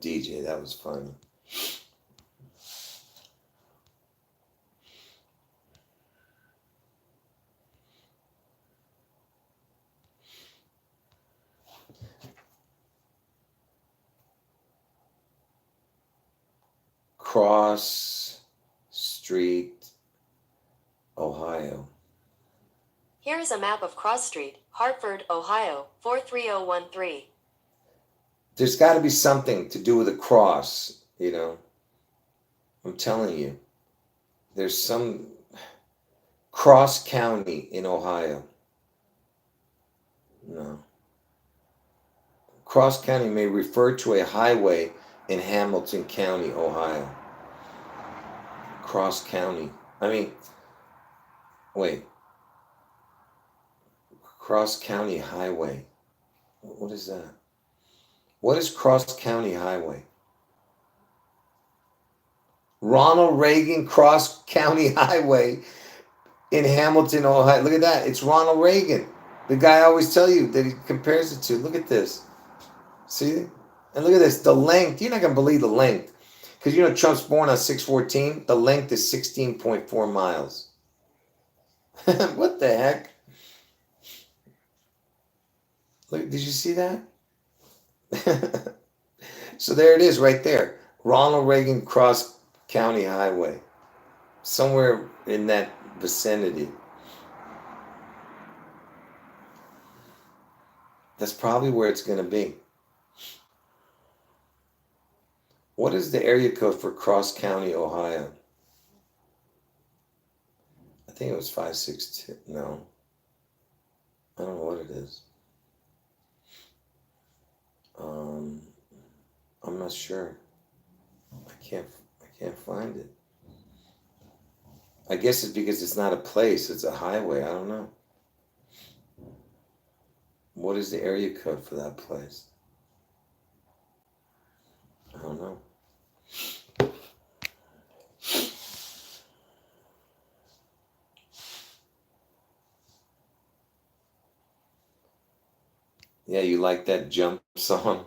DJ, that was funny. Cross Street, Ohio. Here is a map of Cross Street, Hartford, Ohio, 43013. There's got to be something to do with a cross, you know. I'm telling you. There's some Cross County in Ohio. No. Cross County may refer to a highway in Hamilton County, Ohio. Cross County. I mean, wait. Cross County Highway. What is that? What is Cross County Highway? Ronald Reagan Cross County Highway in Hamilton, Ohio. Look at that. It's Ronald Reagan. The guy I always tell you that he compares it to. Look at this. See? And look at this. The length. You're not going to believe the length. Because you know Trump's born on 6/14. The length is 16.4 miles. What the heck? Look, did you see that? So there it is right there. Ronald Reagan Cross County Highway. Somewhere in that vicinity. That's probably where it's going to be. What is the area code for Cross County, Ohio? I think it was 562. No. I don't know what it is. I'm not sure. I can't find it. I guess it's because it's not a place, it's a highway. I don't know. What is the area code for that place? I don't know. Yeah, you like that jump song?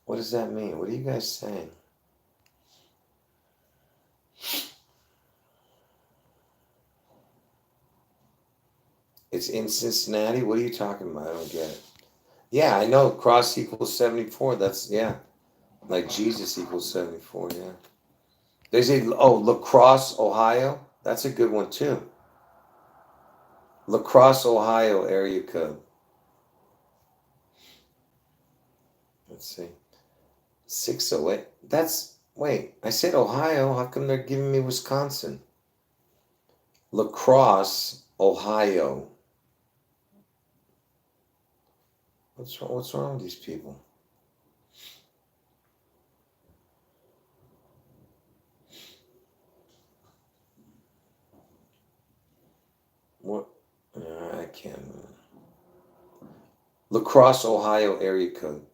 What does that mean? What are you guys saying? It's in Cincinnati? What are you talking about? I don't get it. Yeah, I know cross equals 74. That's, yeah. Like Jesus equals 74, yeah. There's a, La Crosse, Ohio. That's a good one too. La Crosse, Ohio area code. Let's see. 608. That's, wait, I said Ohio. How come they're giving me Wisconsin? La Crosse, Ohio. What's wrong with these people? What? I can't. La Crosse, Ohio area code.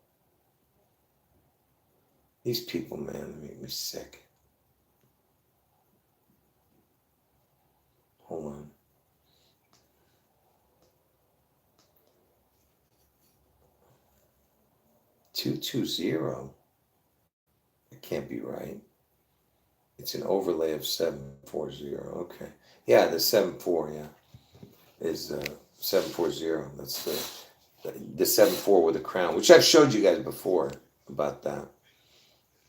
These people, man, make me sick. Hold on. $220. It can't be right. It's an overlay of 740. Okay. Yeah, the 74, yeah. Is 740. That's the 74 with a crown, which I've showed you guys before about that.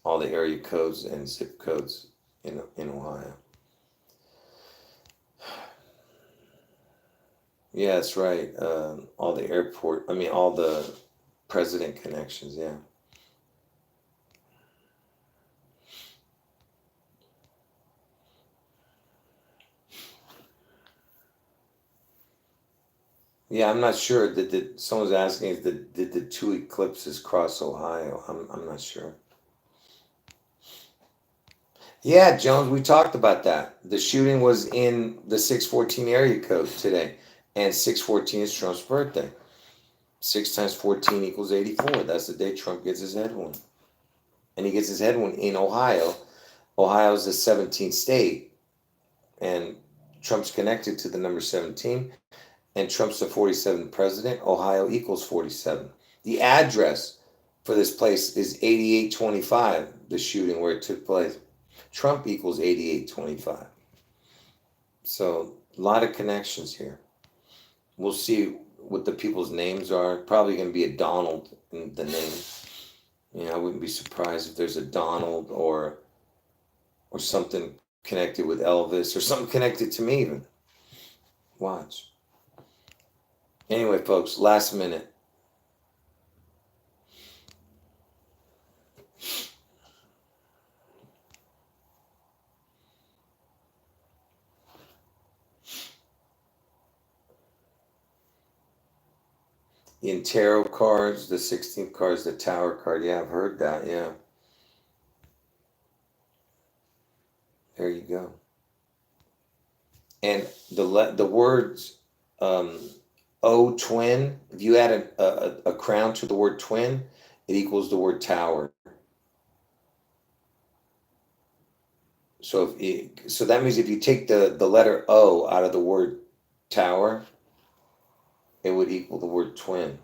All the area codes and zip codes in Ohio. Yeah, that's right. All the all the president connections, yeah. Yeah, I'm not sure. Someone's asking, did the two eclipses cross Ohio? I'm not sure. Yeah, Jones, we talked about that. The shooting was in the 614 area code today, and 614 is Trump's birthday. 6 times 14 equals 84. That's the day Trump gets his head wound. And he gets his head wound in Ohio. Ohio is the 17th state, and Trump's connected to the number 17, and Trump's the 47th president. Ohio equals 47. The address for this place is 8825, the shooting where it took place. Trump equals 8825. So a lot of connections here. We'll see what the people's names are. Probably going to be a Donald in the name. I wouldn't be surprised if there's a Donald or something connected with Elvis or something connected to me even. Watch. Anyway, folks, last minute. In tarot cards, the 16th card is the Tower card. Yeah, I've heard that. Yeah. There you go. And the words O twin, if you add a crown to the word twin, it equals the word tower. So so that means if you take the letter O out of the word tower, it would equal the word twin.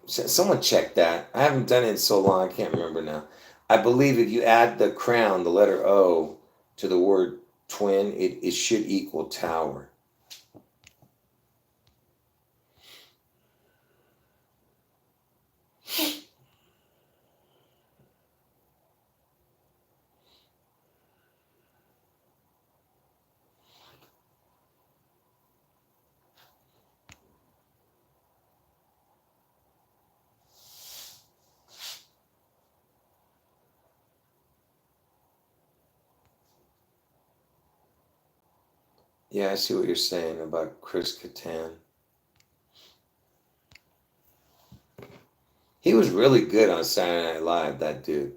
Someone check that. I haven't done it in so long, I can't remember now. I believe if you add the crown, the letter O, to the word twin, it should equal tower. Yeah, I see what you're saying about Chris Kattan. He was really good on Saturday Night Live, that dude.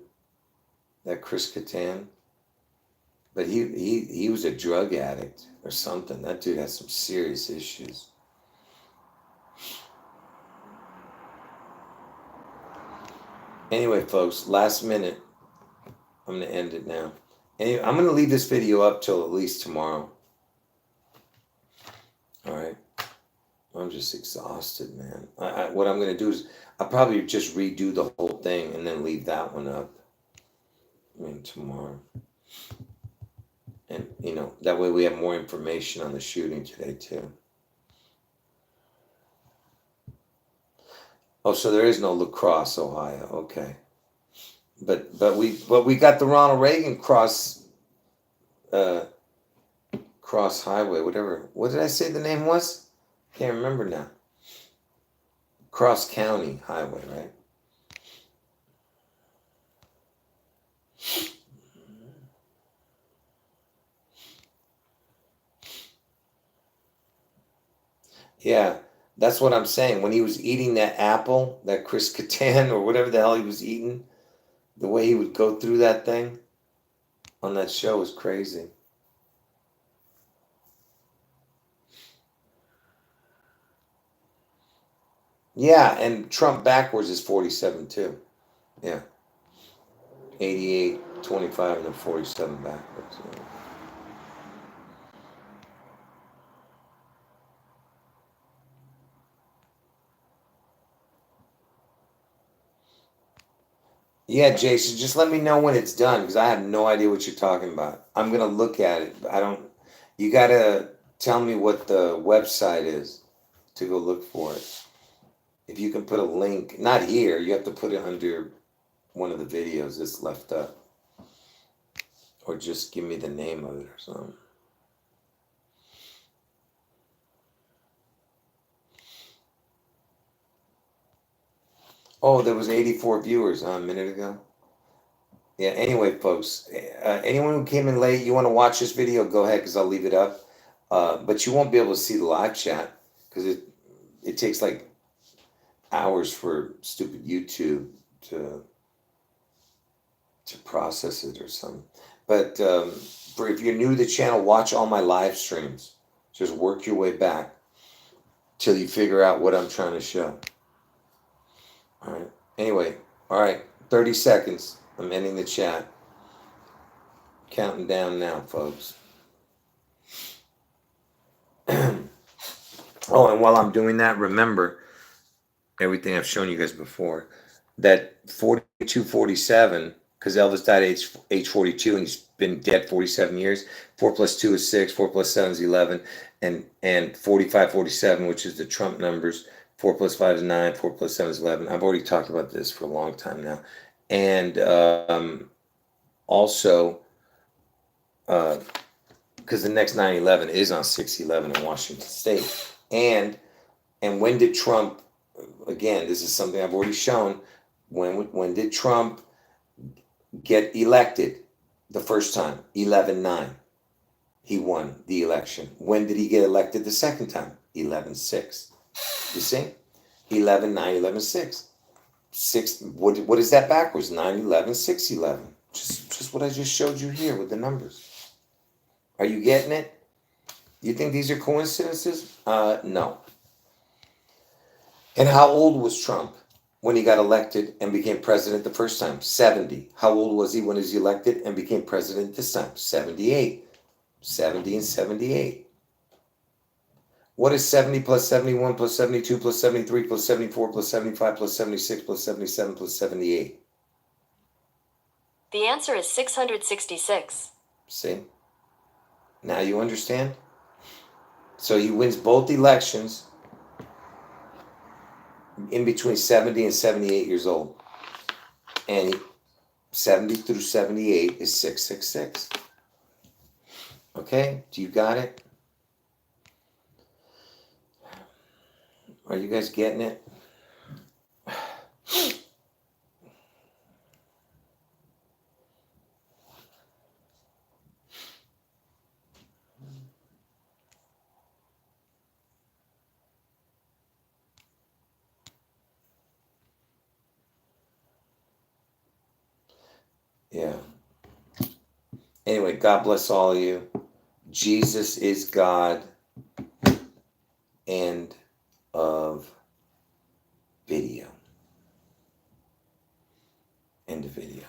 That Chris Kattan. But he was a drug addict or something. That dude has some serious issues. Anyway, folks, last minute. I'm going to end it now. Anyway, I'm going to leave this video up till at least tomorrow. All right. I'm just exhausted, man. What I'm going to do is I'll probably just redo the whole thing and then leave that one up. Tomorrow. And, that way we have more information on the shooting today, too. Oh, so there is no La Crosse, Ohio. Okay. But we got the Ronald Reagan cross highway, whatever. What did I say the name was? Can't remember now. Cross County Highway, right? Yeah, that's what I'm saying. When he was eating that apple, that Chris Kattan or whatever the hell he was eating, the way he would go through that thing on that show was crazy. Yeah, and Trump backwards is 47 too. Yeah. 88, 25, and then 47 backwards. Yeah. Yeah, Jason, just let me know when it's done because I have no idea what you're talking about. I'm going to look at it. You got to tell me what the website is to go look for it. If you can put a link, not here, you have to put it under one of the videos that's left up. Or just give me the name of it or something. Oh, there was 84 viewers a minute ago. Yeah, anyway, folks, anyone who came in late, you want to watch this video, go ahead because I'll leave it up. But you won't be able to see the live chat because it takes like hours for stupid YouTube to process it or something. But if you're new to the channel, watch all my live streams. Just work your way back till you figure out what I'm trying to show. All right. Anyway, all right. 30 seconds. I'm ending the chat. Counting down now, folks. Oh, and while I'm doing that, remember everything I've shown you guys before. That 4247, because Elvis died at age 42 and he's been dead 47 years. 4 plus 2 is 6. 4 plus 7 is 11. And 4547, which is the Trump numbers. 4 plus 5 is 9. 4 plus 7 is 11. I've already talked about this for a long time now. And also, because the next 9/11 is on 6/11 in Washington State. And when did Trump, again, this is something I've already shown, when did Trump get elected the first time? 11/9. He won the election. When did he get elected the second time? 11/6. You see? 11/9, 11/6. 6. What is that backwards? 9/11, 6/11. Just what what I just showed you here with the numbers. Are you getting it? You think these are coincidences? No. And how old was Trump when he got elected and became president the first time? 70. How old was he when he was elected and became president this time? 78. 70 and 78. What is 70 plus 71 plus 72 plus 73 plus 74 plus 75 plus 76 plus 77 plus 78? The answer is 666. See? Now you understand? So he wins both elections in between 70 and 78 years old. And 70 through 78 is 666. Okay? Do you got it? Are you guys getting it? Yeah. Anyway, God bless all of you. Jesus is God. End of video. End of video.